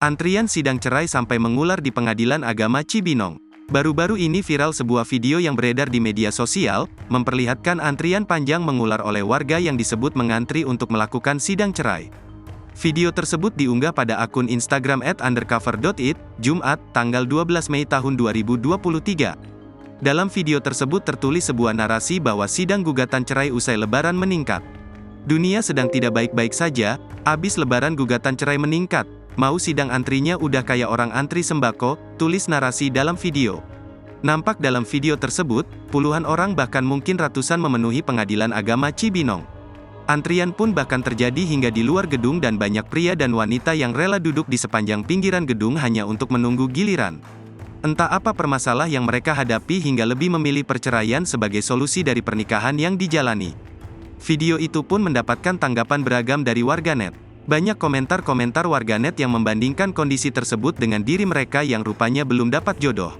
Antrian sidang cerai sampai mengular di Pengadilan Agama Cibinong. Baru-baru ini viral sebuah video yang beredar di media sosial, memperlihatkan antrian panjang mengular oleh warga yang disebut mengantri untuk melakukan sidang cerai. Video tersebut diunggah pada akun Instagram @undercover.it, Jumat, tanggal 12 Mei tahun 2023. Dalam video tersebut tertulis sebuah narasi bahwa sidang gugatan cerai usai Lebaran meningkat. Dunia sedang tidak baik-baik saja, abis Lebaran gugatan cerai meningkat. Mau sidang antrinya udah kayak orang antri sembako, tulis narasi dalam video. Nampak dalam video tersebut, puluhan orang bahkan mungkin ratusan memenuhi Pengadilan Agama Cibinong. Antrian pun bahkan terjadi hingga di luar gedung dan banyak pria dan wanita yang rela duduk di sepanjang pinggiran gedung hanya untuk menunggu giliran. Entah apa permasalahan yang mereka hadapi hingga lebih memilih perceraian sebagai solusi dari pernikahan yang dijalani. Video itu pun mendapatkan tanggapan beragam dari warganet. Banyak komentar-komentar warganet yang membandingkan kondisi tersebut dengan diri mereka yang rupanya belum dapat jodoh.